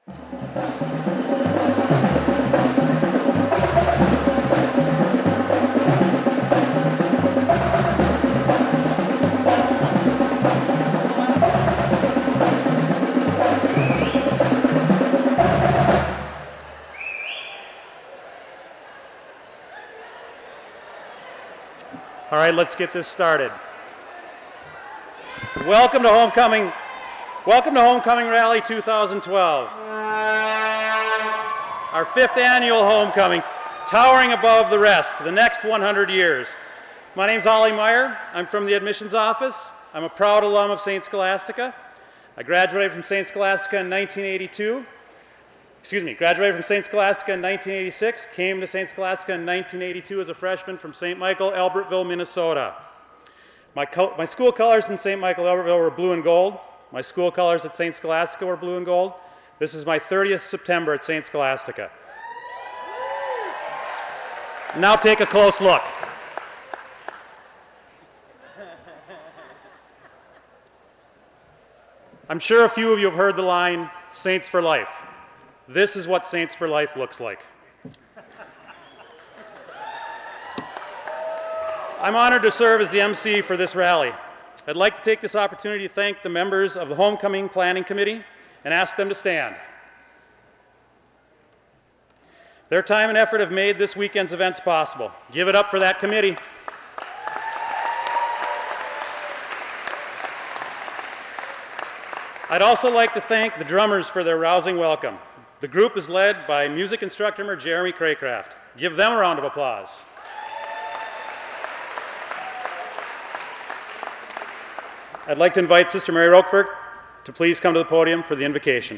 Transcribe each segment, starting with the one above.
All right, let's get this started. Welcome to Homecoming Rally 2012. Our 5th annual homecoming, towering above the rest, the next 100 years. My name's Ollie Meyer. I'm from the admissions office. I'm a proud alum of St. Scholastica. I graduated from St. Scholastica in 1982. Graduated from St. Scholastica in 1986, came to St. Scholastica in 1982 as a freshman from St. Michael, Albertville, Minnesota. My school colors in St. Michael, Albertville were blue and gold. My school colors at St. Scholastica were blue and gold. This is my 30th September at St. Scholastica. Now take a close look. I'm sure a few of you have heard the line, Saints for Life. This is what Saints for Life looks like. I'm honored to serve as the MC for this rally. I'd like to take this opportunity to thank the members of the Homecoming Planning Committee and ask them to stand. Their time and effort have made this weekend's events possible. Give it up for that committee. I'd also like to thank the drummers for their rousing welcome. The group is led by music instructor Jeremy Craycraft. Give them a round of applause. I'd like to invite Sister Mary Roquefort to please come to the podium for the invocation.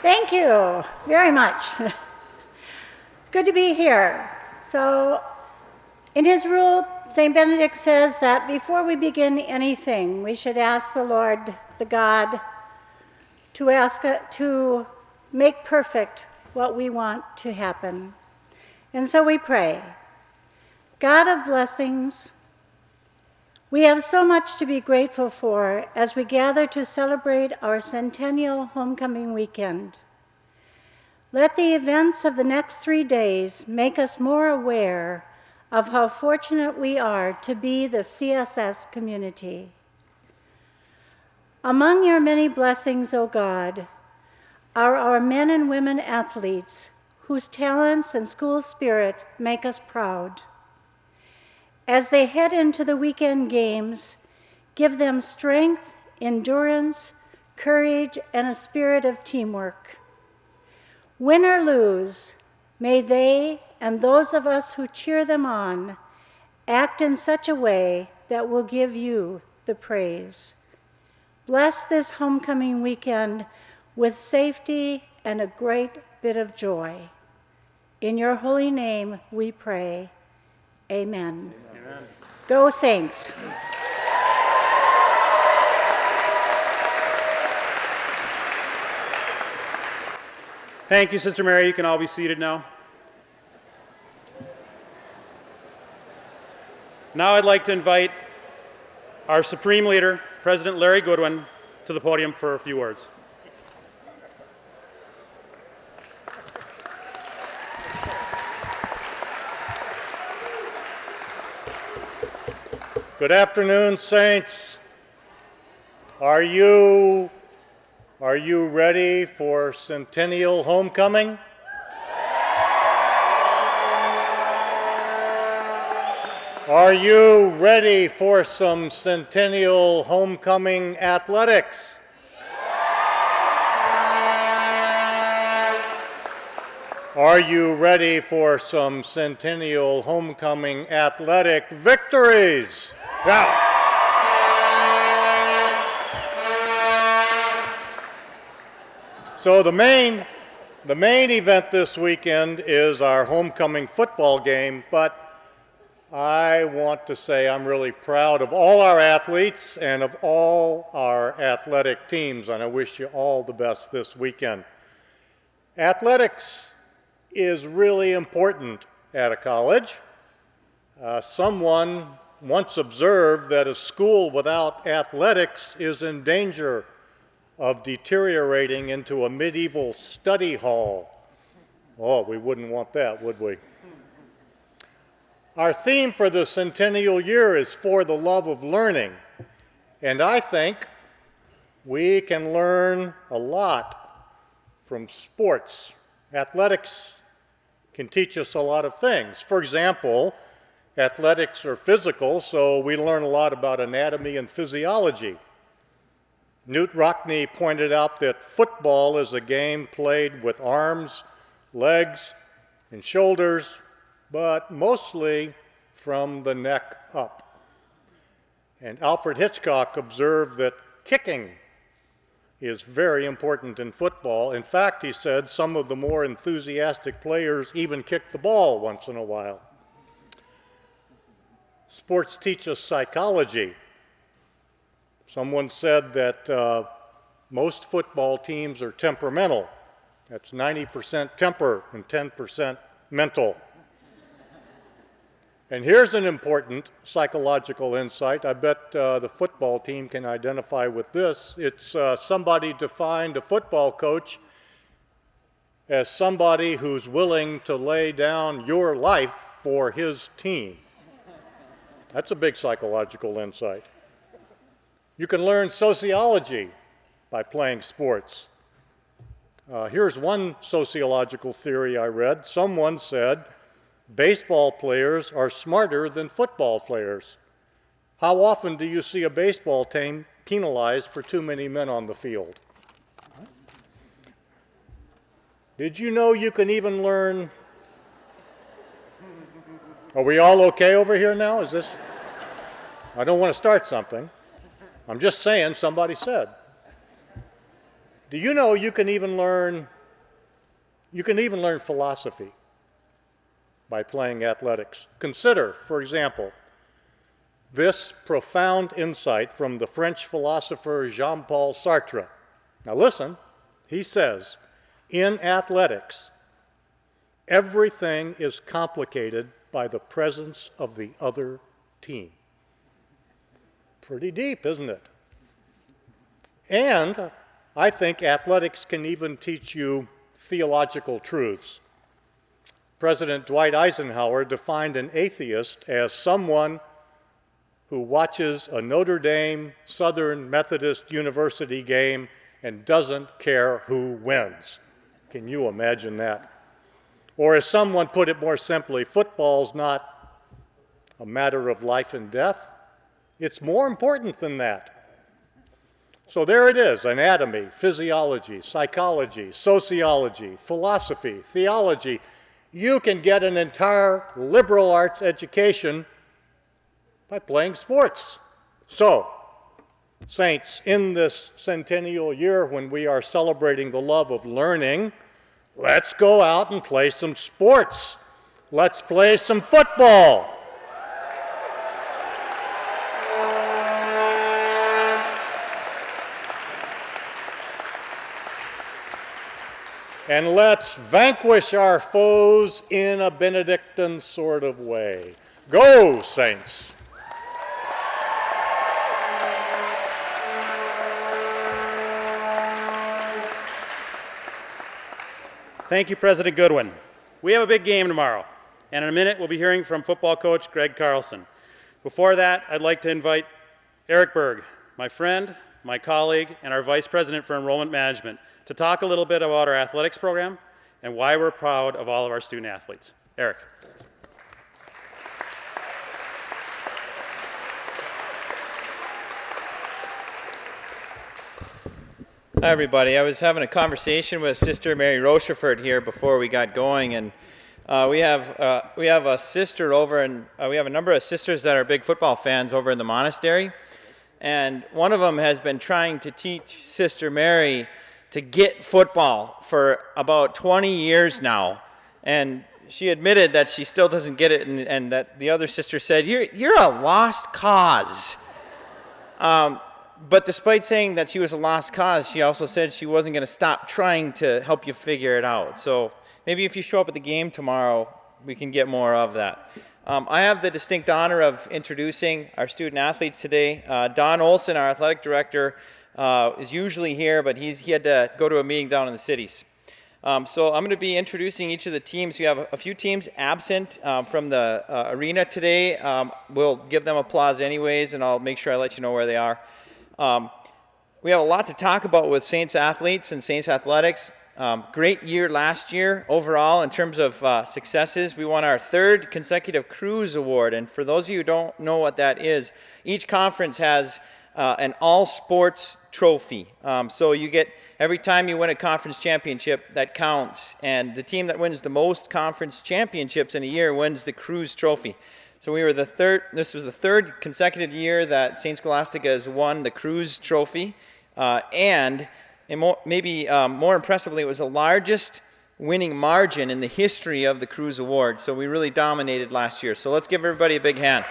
Thank you very much. It's good to be here. So, in his rule, St. Benedict says that before we begin anything, we should ask the Lord, the God, to make perfect what we want to happen. And so we pray. God of blessings, we have so much to be grateful for as we gather to celebrate our centennial homecoming weekend. Let the events of the next 3 days make us more aware of how fortunate we are to be the CSS community. Among your many blessings, O God, are our men and women athletes whose talents and school spirit make us proud. As they head into the weekend games, give them strength, endurance, courage, and a spirit of teamwork. Win or lose, may they and those of us who cheer them on act in such a way that will give you the praise. Bless this homecoming weekend with safety and a great bit of joy. In your holy name we pray. Amen. Amen. Go Saints. Thank you, Sister Mary. You can all be seated now. Now I'd like to invite our Supreme Leader, President Larry Goodwin, to the podium for a few words. Good afternoon, Saints. Are you ready for Centennial Homecoming? Are you ready for some Centennial Homecoming athletics? Are you ready for some Centennial Homecoming athletic victories? Yeah. So the main event this weekend is our homecoming football game, but I want to say I'm really proud of all our athletes and of all our athletic teams, and I wish you all the best this weekend. Athletics is really important at a college. Someone once observed that a school without athletics is in danger of deteriorating into a medieval study hall. Oh, we wouldn't want that, would we? Our theme for the centennial year is for the love of learning, and I think we can learn a lot from sports. Athletics can teach us a lot of things. For example, athletics are physical, so we learn a lot about anatomy and physiology. Knute Rockne pointed out that football is a game played with arms, legs, and shoulders, but mostly from the neck up. And Alfred Hitchcock observed that kicking is very important in football. In fact, he said some of the more enthusiastic players even kick the ball once in a while. Sports teach us psychology. Someone said that most football teams are temperamental. That's 90% temper and 10% mental. And here's an important psychological insight. I bet the football team can identify with this. It's somebody defined a football coach as somebody who's willing to lay down your life for his team. That's a big psychological insight. You can learn sociology by playing sports. Here's one sociological theory I read. Someone said, baseball players are smarter than football players. How often do you see a baseball team penalized for too many men on the field? Did you know you can even learn? Are we all okay over here now? Is this? I don't want to start something. I'm just saying somebody said. Do you know you can even learn philosophy by playing athletics? Consider, for example, this profound insight from the French philosopher Jean-Paul Sartre. Now listen, he says, in athletics, everything is complicated by the presence of the other team. Pretty deep, isn't it? And I think athletics can even teach you theological truths. President Dwight Eisenhower defined an atheist as someone who watches a Notre Dame Southern Methodist University game and doesn't care who wins. Can you imagine that? Or as someone put it more simply, football's not a matter of life and death. It's more important than that. So there it is, anatomy, physiology, psychology, sociology, philosophy, theology. You can get an entire liberal arts education by playing sports. So, saints, in this centennial year when we are celebrating the love of learning, let's go out and play some sports. Let's play some football. And let's vanquish our foes in a Benedictine sort of way. Go, saints! Thank you, President Goodwin. We have a big game tomorrow, and in a minute we'll be hearing from football coach Greg Carlson. Before that, I'd like to invite Eric Berg, my friend, my colleague, and our Vice President for Enrollment Management, to talk a little bit about our athletics program and why we're proud of all of our student athletes. Eric. Hi, everybody. I was having a conversation with Sister Mary Rochefort here before we got going, and we have a sister over, and we have a number of sisters that are big football fans over in the monastery, and one of them has been trying to teach Sister Mary to get football for about 20 years now, and she admitted that she still doesn't get it, and that the other sister said, "You're a lost cause." But despite saying that she was a lost cause, she also said she wasn't going to stop trying to help you figure it out. So maybe if you show up at the game tomorrow, we can get more of that. I have the distinct honor of introducing our student athletes today. Don Olson, our athletic director, is usually here, but he had to go to a meeting down in the cities. So I'm going to be introducing each of the teams. We have a few teams absent from the arena today. We'll give them applause anyways, and I'll make sure I let you know where they are. We have a lot to talk about with Saints athletes and Saints athletics. Great year last year overall in terms of successes. We won our 3rd consecutive Cruise Award, and for those of you who don't know what that is, each conference has an all-sports trophy. So you get, every time you win a conference championship, that counts, and the team that wins the most conference championships in a year wins the Cruise Trophy. So we were this was the 3rd consecutive year that St. Scholastica has won the Cruise Trophy, and maybe more impressively, it was the largest winning margin in the history of the Cruise Award. So we really dominated last year. So let's give everybody a big hand.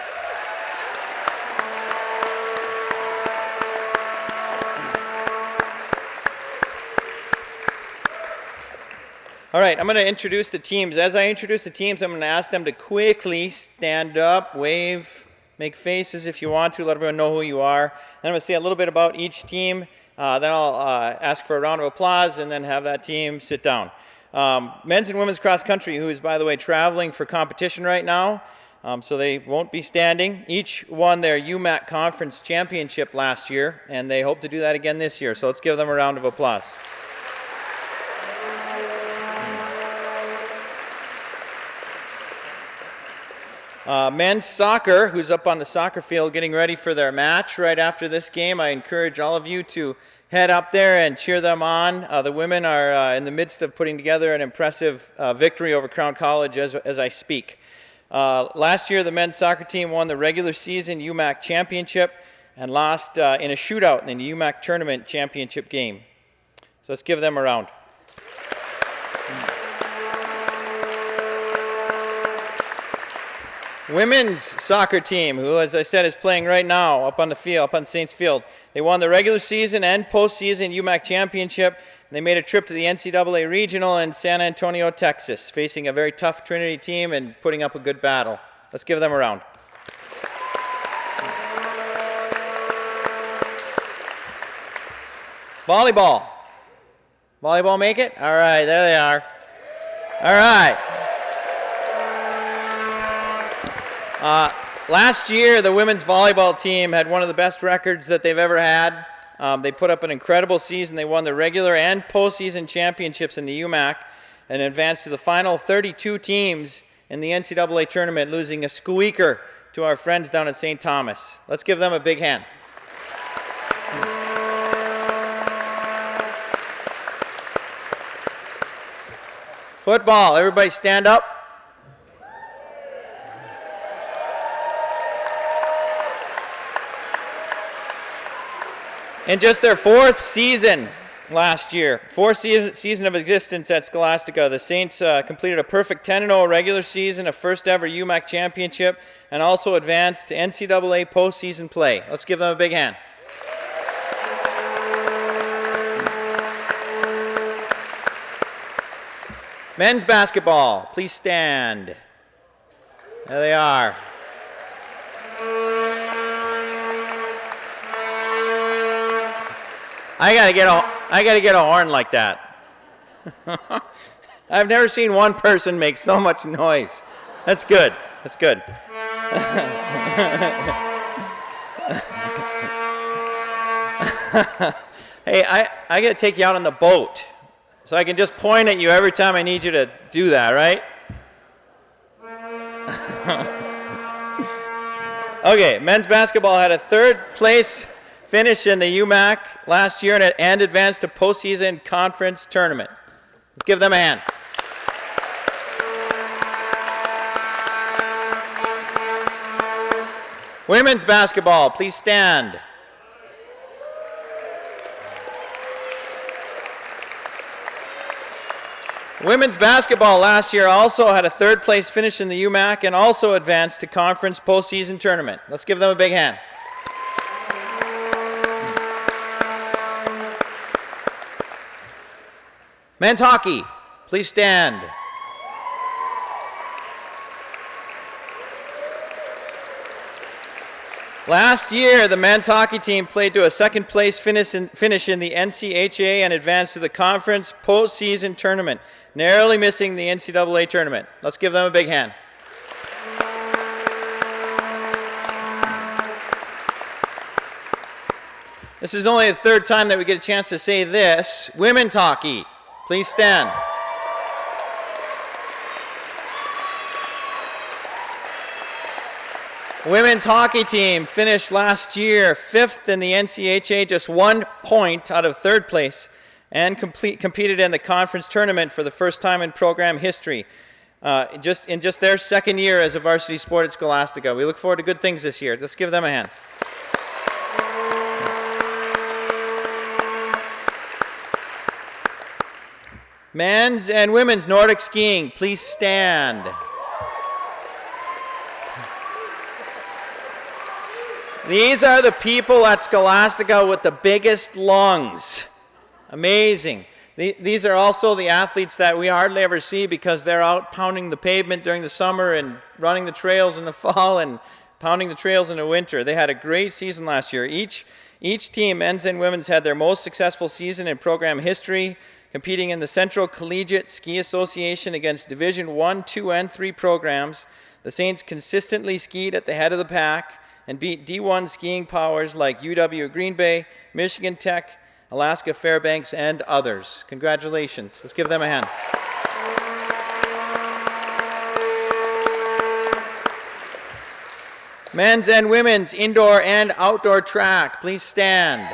All right, I'm going to introduce the teams. As I introduce the teams, I'm going to ask them to quickly stand up, wave, make faces if you want to, let everyone know who you are. Then I'm going to say a little bit about each team. Then I'll ask for a round of applause and then have that team sit down. Men's and women's cross country, who is, by the way, traveling for competition right now, so they won't be standing. Each won their UMAC conference championship last year, and they hope to do that again this year. So let's give them a round of applause. Men's soccer, who's up on the soccer field getting ready for their match right after this game. I encourage all of you to head up there and cheer them on. The women are in the midst of putting together an impressive victory over Crown College as I speak. Last year, the men's soccer team won the regular season UMAC championship and lost in a shootout in the UMAC tournament championship game. So let's give them a round. Women's soccer team, who, as I said, is playing right now up on the field, up on Saints Field. They won the regular season and postseason UMAC championship. They made a trip to the NCAA Regional in San Antonio, Texas, facing a very tough Trinity team and putting up a good battle. Let's give them a round. Volleyball. Volleyball make it? All right, there they are. All right. Last year, the women's volleyball team had one of the best records that they've ever had. They put up an incredible season. They won the regular and postseason championships in the UMAC and advanced to the final 32 teams in the NCAA tournament, losing a squeaker to our friends down at St. Thomas. Let's give them a big hand. Football, everybody stand up. In just their 4th season last year, 4th season of existence at Scholastica, the Saints completed a perfect 10-0 regular season, a first ever UMAC championship, and also advanced to NCAA postseason play. Let's give them a big hand. Men's basketball, please stand. There they are. I gotta get a horn like that. I've never seen one person make so much noise. That's good. That's good. Hey, I gotta take you out on the boat, so I can just point at you every time I need you to do that, right? Okay, men's basketball had a 3rd place finish in the UMAC last year and advanced to postseason conference tournament. Let's give them a hand. Women's basketball, please stand. Women's basketball last year also had a 3rd place finish in the UMAC and also advanced to conference postseason tournament. Let's give them a big hand. Men's hockey, please stand. Last year, the men's hockey team played to a second place finish in the NCHA and advanced to the conference postseason tournament, narrowly missing the NCAA tournament. Let's give them a big hand. This is only the third time that we get a chance to say this. Women's hockey, please stand. Women's hockey team finished last year 5th in the NCHA, just 1 point out of 3rd place, and competed in the conference tournament for the first time in program history, in just their 2nd year as a varsity sport at Scholastica. We look forward to good things this year. Let's give them a hand. Men's and women's Nordic skiing, please stand. These are the people at Scholastica with the biggest lungs. Amazing. These are also the athletes that we hardly ever see because they're out pounding the pavement during the summer and running the trails in the fall and pounding the trails in the winter. They had a great season last year. Each team, men's and women's, had their most successful season in program history, competing in the Central Collegiate Ski Association against Division 1, 2, and 3 programs. The Saints consistently skied at the head of the pack and beat D1 skiing powers like UW Green Bay, Michigan Tech, Alaska Fairbanks, and others. Congratulations. Let's give them a hand. Men's and women's indoor and outdoor track, please stand.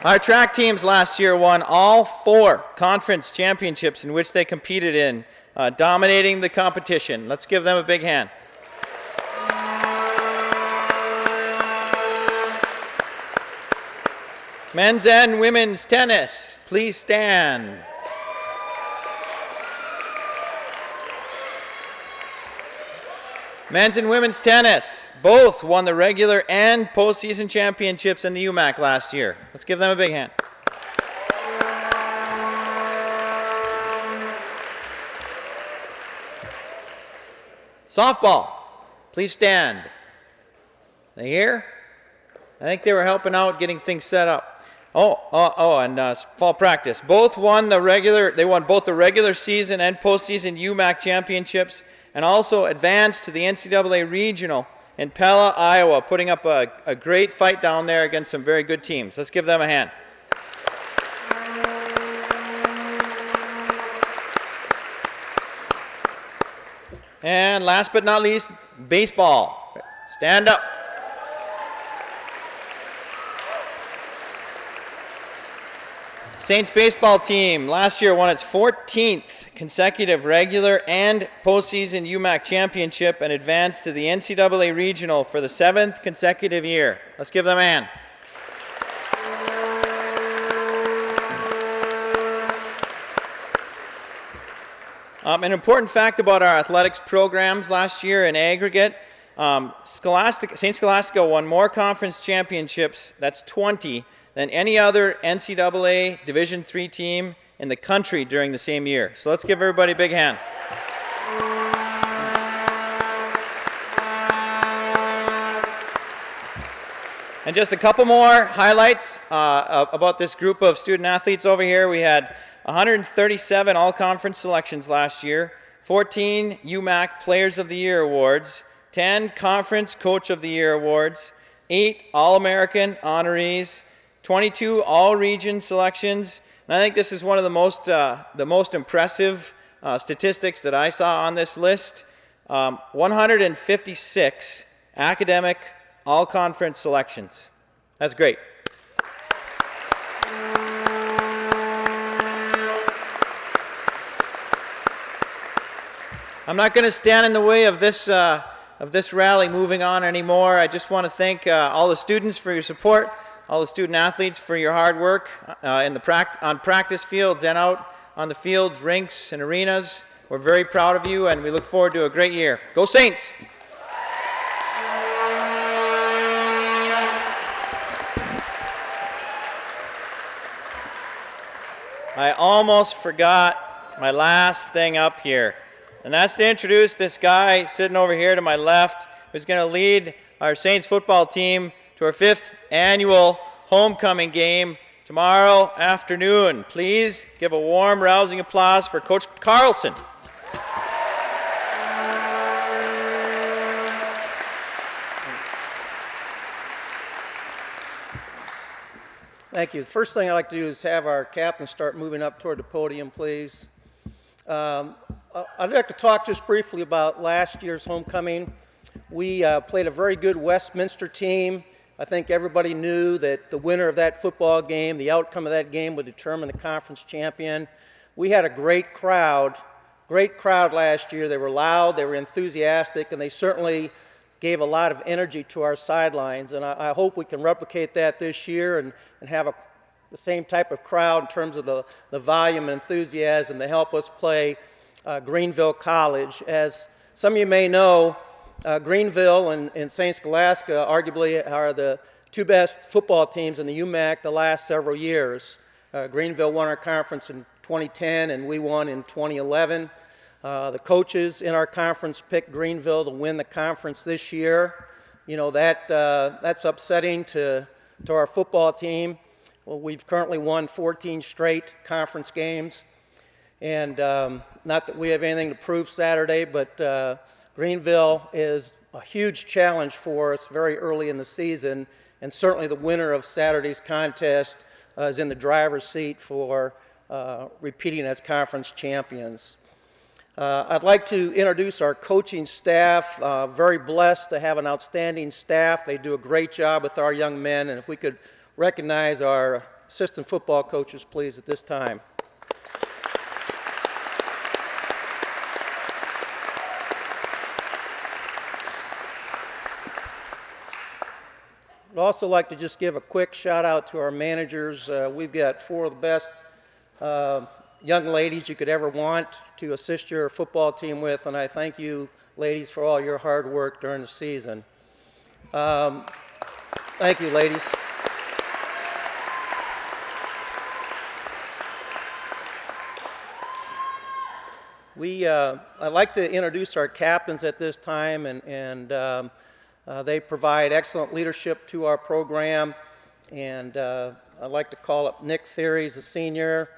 Our track teams last year won all 4 conference championships in which they competed in, dominating the competition. Let's give them a big hand. Men's and women's tennis, please stand. Men's and women's tennis both won the regular and postseason championships in the UMAC last year. Let's give them a big hand. Softball, please stand. They here? I think they were helping out getting things set up. And fall practice. Both won the regular. They won both the regular season and postseason UMAC championships, and also advanced to the NCAA regional in Pella, Iowa, putting up a great fight down there against some very good teams. Let's give them a hand. And last but not least, baseball. Stand up. Saints baseball team last year won its 14th consecutive regular and postseason UMAC championship and advanced to the NCAA regional for the 7th consecutive year. Let's give them a hand. An important fact about our athletics programs last year in aggregate, St. Scholastica won more conference championships, that's 20, than any other NCAA Division III team in the country during the same year. So let's give everybody a big hand. And just a couple more highlights about this group of student athletes over here. We had 137 all-conference selections last year, 14 UMAC Players of the Year awards, 10 Conference Coach of the Year awards, 8 All-American honorees, 22 all-region selections, and I think this is one of the most impressive statistics that I saw on this list. 156 academic all-conference selections. That's great. I'm not going to stand in the way of this rally moving on anymore. I just want to thank all the students for your support, all the student athletes for your hard work on practice fields and out on the fields, rinks, and arenas. We're very proud of you, and we look forward to a great year. Go Saints! I almost forgot my last thing up here, and that's to introduce this guy sitting over here to my left, who's going to lead our Saints football team to our 5th annual homecoming game tomorrow afternoon. Please give a warm, rousing applause for Coach Carlson. Thank you. The first thing I'd like to do is have our captain start moving up toward the podium, please. I'd like to talk just briefly about last year's homecoming. We played a very good Westminster team. I think everybody knew that the winner of that football game, the outcome of that game would determine the conference champion. We had a great crowd last year. They were loud, they were enthusiastic, and they certainly gave a lot of energy to our sidelines. And I hope we can replicate that this year and have the same type of crowd in terms of the volume and enthusiasm to help us play Greenville College. As some of you may know, Greenville and St. Scholastica arguably are the two best football teams in the UMAC the last several years. Greenville won our conference in 2010 and we won in 2011. The coaches in our conference picked Greenville to win the conference this year. You know, that's upsetting to our football team. Well, we've currently won 14 straight conference games. And not that we have anything to prove Saturday, but Greenville is a huge challenge for us very early in the season. And certainly the winner of Saturday's contest is in the driver's seat for repeating as conference champions. I'd like to introduce our coaching staff. Very blessed to have an outstanding staff. They do a great job with our young men. And if we could recognize our assistant football coaches, please, at this time. I'd also like to just give a quick shout out to our managers. We've got 4 of the best young ladies you could ever want to assist your football team with, and I thank you, ladies, for all your hard work during the season. Thank you, ladies. I'd like to introduce our captains at this time, and they provide excellent leadership to our program. And I'd like to call up Nick Theory, a senior,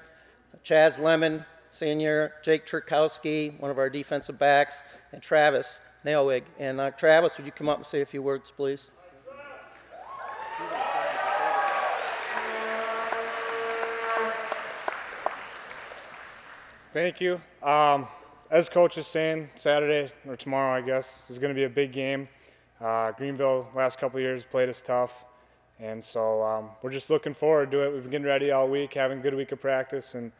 Chaz Lemon, senior, Jake Turkowski, one of our defensive backs, and Travis Nailwig. And Travis, would you come up and say a few words, please? Thank you. As Coach is saying, Saturday, or tomorrow I guess, is going to be a big game. Greenville, last couple of years, played us tough. And so we're just looking forward to it. We've been getting ready all week, having a good week of practice. And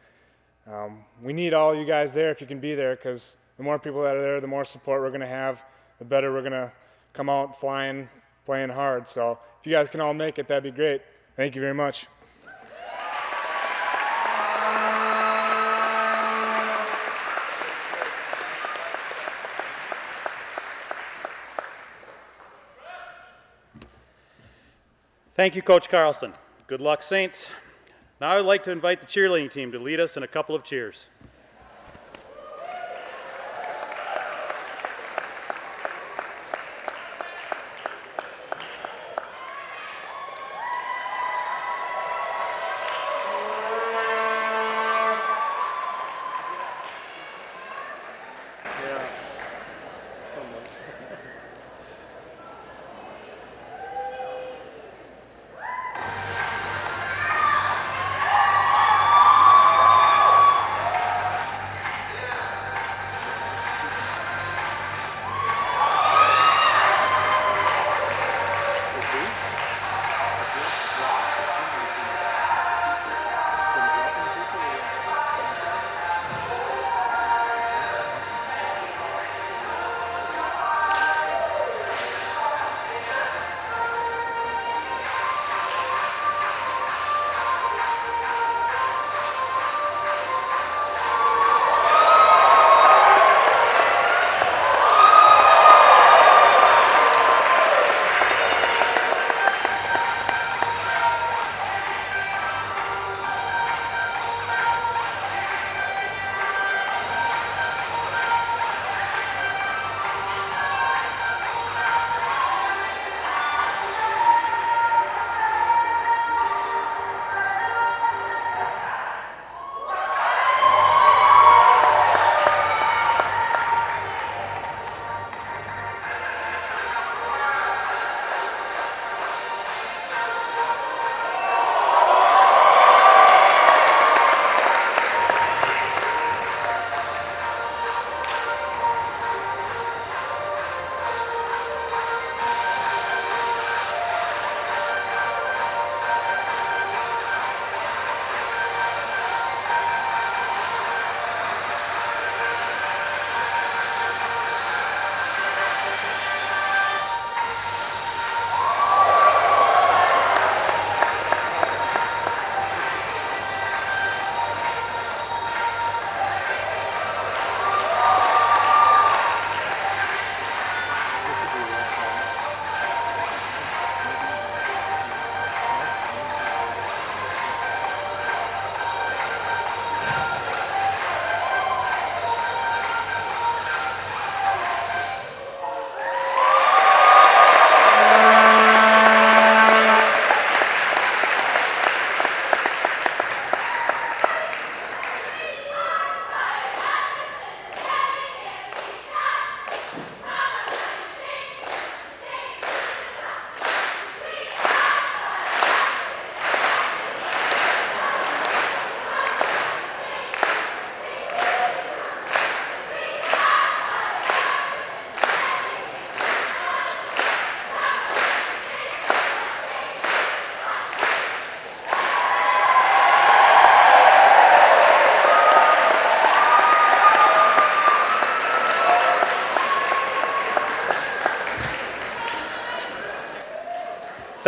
we need all you guys there if you can be there, because the more people that are there, the more support we're going to have, the better we're going to come out flying, playing hard. So if you guys can all make it, that'd be great. Thank you very much. Thank you, Coach Carlson. Good luck, Saints. Now I'd like to invite the cheerleading team to lead us in a couple of cheers.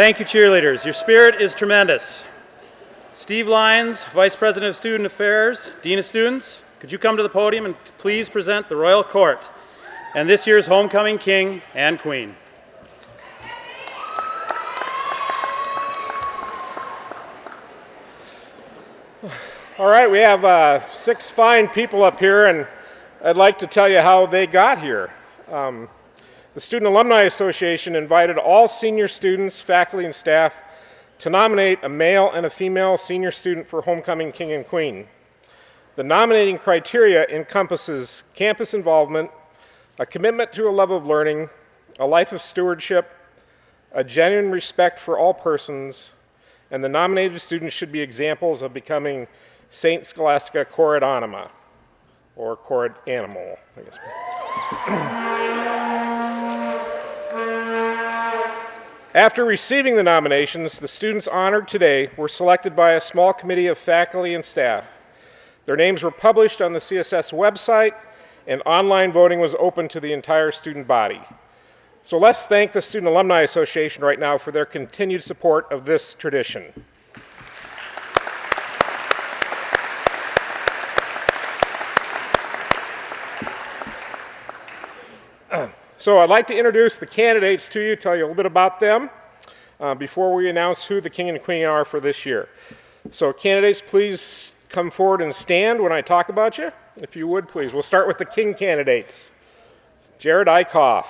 Thank you, cheerleaders. Your spirit is tremendous. Steve Lyons, Vice President of Student Affairs, Dean of Students, could you come to the podium and please present the Royal Court and this year's homecoming king and queen. All right, we have 6 fine people up here, and I'd like to tell you how they got here. The Student Alumni Association invited all senior students, faculty, and staff to nominate a male and a female senior student for Homecoming King and Queen. The nominating criteria encompasses campus involvement, a commitment to a love of learning, a life of stewardship, a genuine respect for all persons, and the nominated students should be examples of becoming St. Scholastica Chored Anima, or Chored Animal, I guess. After receiving the nominations, the students honored today were selected by a small committee of faculty and staff. Their names were published on the CSS website, and online voting was open to the entire student body. So let's thank the Student Alumni Association right now for their continued support of this tradition. So I'd like to introduce the candidates to you, tell you a little bit about them before we announce who the king and queen are for this year. So candidates, please come forward and stand when I talk about you. If you would, please. We'll start with the king candidates. Jared Eichhoff.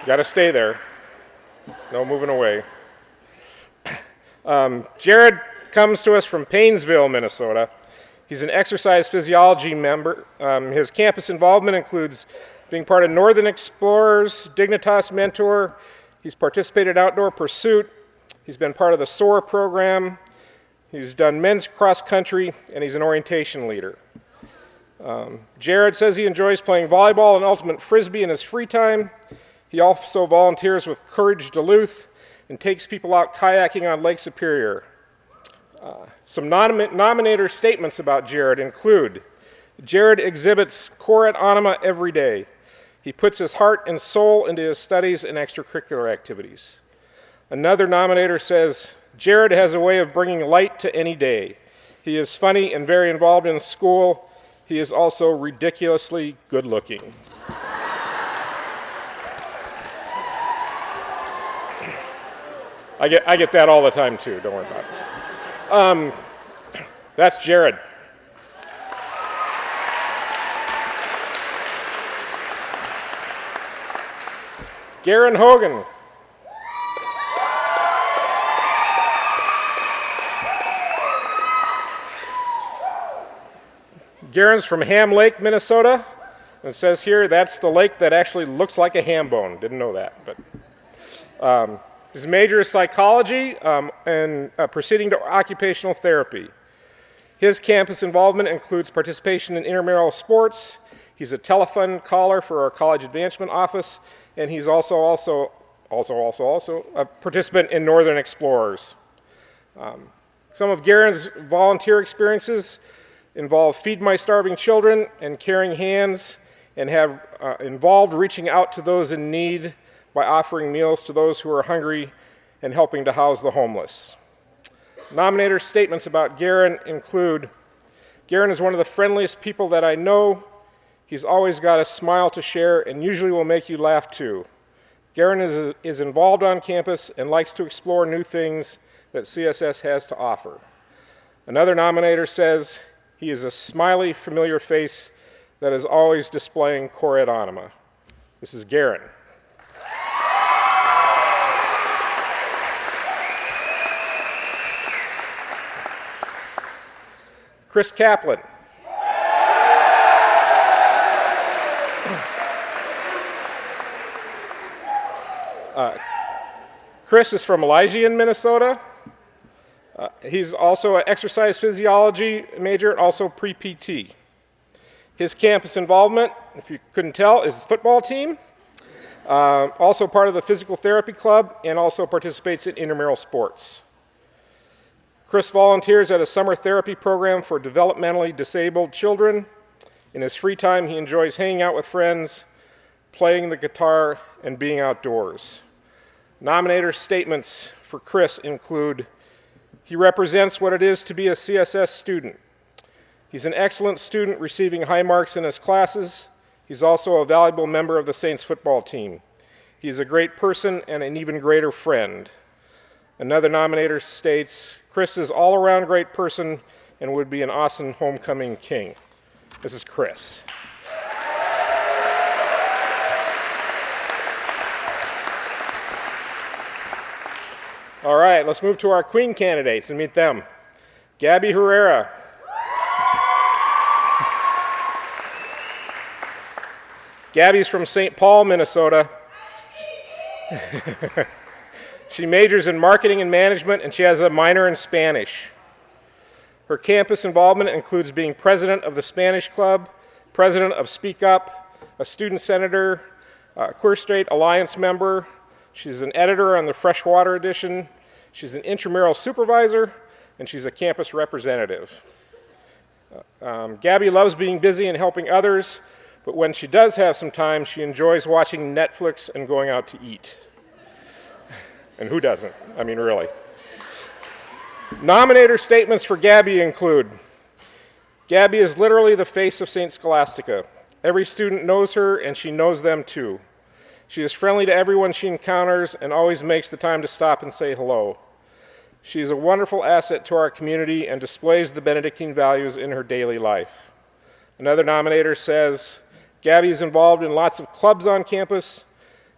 Got to stay there. No moving away. Jared comes to us from Paynesville, Minnesota. He's an exercise physiology member. His campus involvement includes being part of Northern Explorers, Dignitas Mentor. He's participated in Outdoor Pursuit. He's been part of the SOAR program. He's done men's cross country, and he's an orientation leader. Jared says he enjoys playing volleyball and ultimate frisbee in his free time. He also volunteers with Courage Duluth and takes people out kayaking on Lake Superior. Some nominator statements about Jared include, Jared exhibits Chored Anima every day. He puts his heart and soul into his studies and extracurricular activities. Another nominator says, Jared has a way of bringing light to any day. He is funny and very involved in school. He is also ridiculously good looking. I get that all the time too, don't worry about it. That's Jared. Garen Hogan. Garen's from Ham Lake, Minnesota. And it says here that's the lake that actually looks like a ham bone. Didn't know that, but his major is psychology and proceeding to occupational therapy. His campus involvement includes participation in intramural sports. He's a telephone caller for our college advancement office, and he's also a participant in Northern Explorers. Some of Garen's volunteer experiences involve Feed My Starving Children and Caring Hands, and have involved reaching out to those in need by offering meals to those who are hungry and helping to house the homeless. Nominator statements about Garen include, Garen is one of the friendliest people that I know. He's always got a smile to share and usually will make you laugh too. Garen is involved on campus and likes to explore new things that CSS has to offer. Another nominator says he is a smiley, familiar face that is always displaying Chored Anima. This is Garen. Chris Kaplan. Chris is from Elysian, Minnesota. He's also an exercise physiology major and also pre-PT. His campus involvement, if you couldn't tell, is the football team. Also part of the physical therapy club and also participates in intramural sports. Chris volunteers at a summer therapy program for developmentally disabled children. In his free time, he enjoys hanging out with friends, playing the guitar, and being outdoors. Nominator statements for Chris include, he represents what it is to be a CSS student. He's an excellent student receiving high marks in his classes. He's also a valuable member of the Saints football team. He's a great person and an even greater friend. Another nominator states, Chris is all-around great person and would be an awesome homecoming king. This is Chris. All right, let's move to our queen candidates and meet them. Gabby Herrera. Gabby's from St. Paul, Minnesota. She majors in marketing and management, and she has a minor in Spanish. Her campus involvement includes being president of the Spanish Club, president of Speak Up, a student senator, a Queer State Alliance member. She's an editor on the Freshwater edition. She's an intramural supervisor, and she's a campus representative. Gabby loves being busy and helping others, but when she does have some time, she enjoys watching Netflix and going out to eat. And who doesn't? I mean, really. Nominator statements for Gabby include, Gabby is literally the face of St. Scholastica. Every student knows her, and she knows them too. She is friendly to everyone she encounters and always makes the time to stop and say hello. She is a wonderful asset to our community and displays the Benedictine values in her daily life. Another nominator says, Gabby is involved in lots of clubs on campus.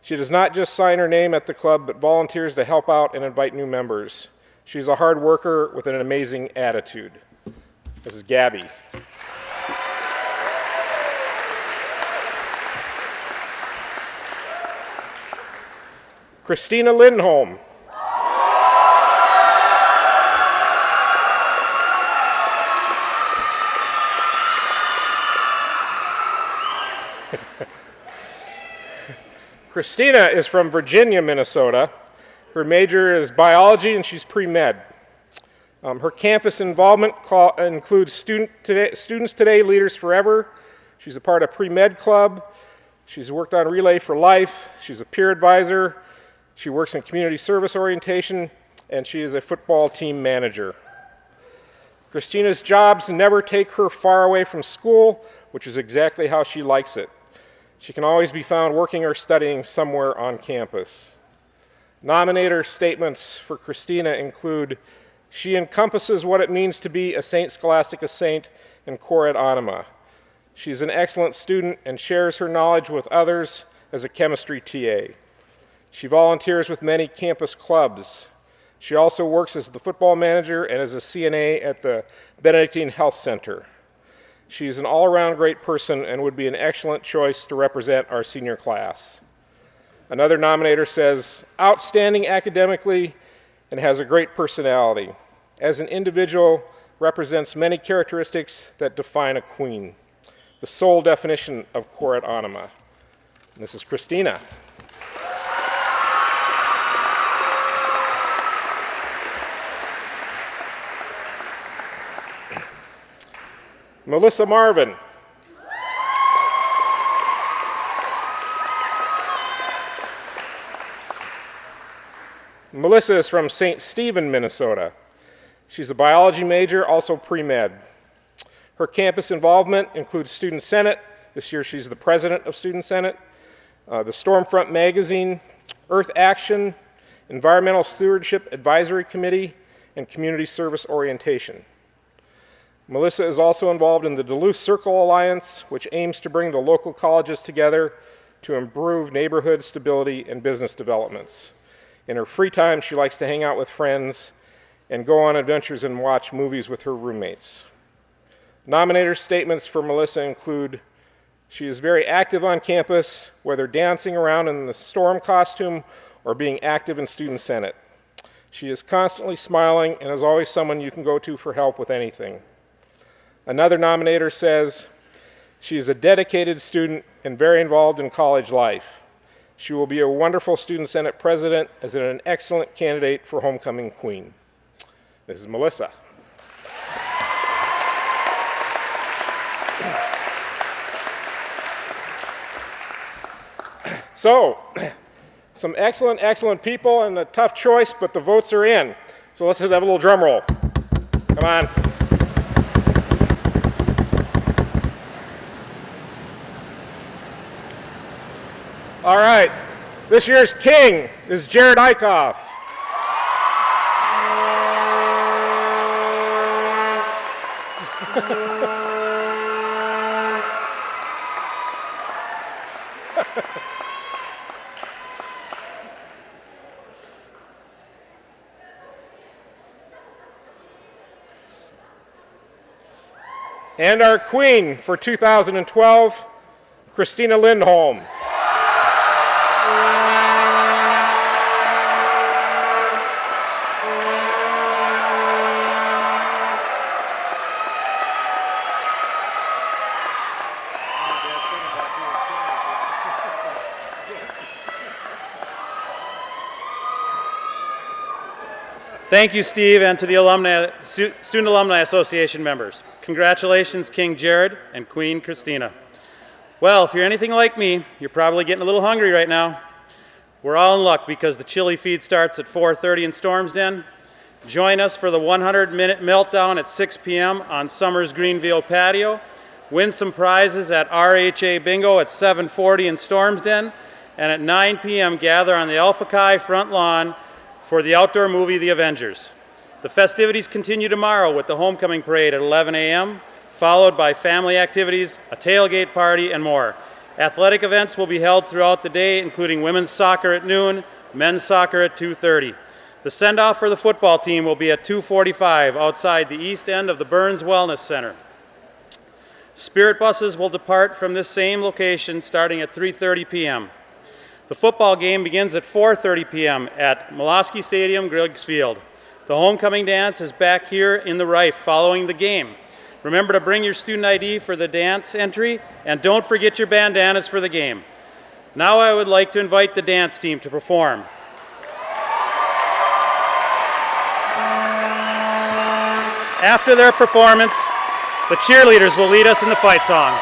She does not just sign her name at the club, but volunteers to help out and invite new members. She's a hard worker with an amazing attitude. This is Gabby. Christina Lindholm. Christina is from Virginia, Minnesota. Her major is biology and she's pre-med. Her campus involvement includes Students Today, Leaders Forever. She's a part of pre-med club. She's worked on Relay for Life. She's a peer advisor. She works in community service orientation, and she is a football team manager. Christina's jobs never take her far away from school, which is exactly how she likes it. She can always be found working or studying somewhere on campus. Nominator statements for Christina include, she encompasses what it means to be a St. Scholastica saint and cor et anima. She's an excellent student and shares her knowledge with others as a chemistry TA. She volunteers with many campus clubs. She also works as the football manager and as a CNA at the Benedictine Health Center. She's an all-around great person and would be an excellent choice to represent our senior class. Another nominator says, outstanding academically and has a great personality. As an individual, represents many characteristics that define a queen. The sole definition of cor et anima. And this is Christina. Melissa Marvin. Melissa is from St. Stephen, Minnesota. She's a biology major, also pre-med. Her campus involvement includes Student Senate. This year she's the president of Student Senate, the Stormfront Magazine, Earth Action, Environmental Stewardship Advisory Committee, and Community Service Orientation. Melissa is also involved in the Duluth Circle Alliance, which aims to bring the local colleges together to improve neighborhood stability and business developments. In her free time, she likes to hang out with friends and go on adventures and watch movies with her roommates. Nominator statements for Melissa include, she is very active on campus, whether dancing around in the storm costume or being active in Student Senate. She is constantly smiling and is always someone you can go to for help with anything. Another nominator says, she is a dedicated student and very involved in college life. She will be a wonderful Student Senate president as an excellent candidate for homecoming queen. This is Melissa. So, some excellent, excellent people and a tough choice, but the votes are in. So let's just have a little drum roll. Come on. All right, this year's king is Jared Eichhoff. And our queen for 2012, Christina Lindholm. Thank you, Steve, and to the Student Alumni Association members. Congratulations, King Jared and Queen Christina. Well, if you're anything like me, you're probably getting a little hungry right now. We're all in luck because the chili feed starts at 4:30 in Storms Den. Join us for the 100-minute meltdown at 6 p.m. on Summer's Greenville patio. Win some prizes at RHA Bingo at 7:40 in Storms Den. And at 9 p.m. gather on the Alpha Chi front lawn for the outdoor movie, The Avengers. The festivities continue tomorrow with the homecoming parade at 11 a.m., followed by family activities, a tailgate party, and more. Athletic events will be held throughout the day, including women's soccer at noon, men's soccer at 2:30. The send-off for the football team will be at 2:45 outside the east end of the Burns Wellness Center. Spirit buses will depart from this same location starting at 3:30 p.m. The football game begins at 4:30 p.m. at Molosky Stadium, Griggs Field. The homecoming dance is back here in the Rife following the game. Remember to bring your student ID for the dance entry, and don't forget your bandanas for the game. Now I would like to invite the dance team to perform. After their performance, the cheerleaders will lead us in the fight song.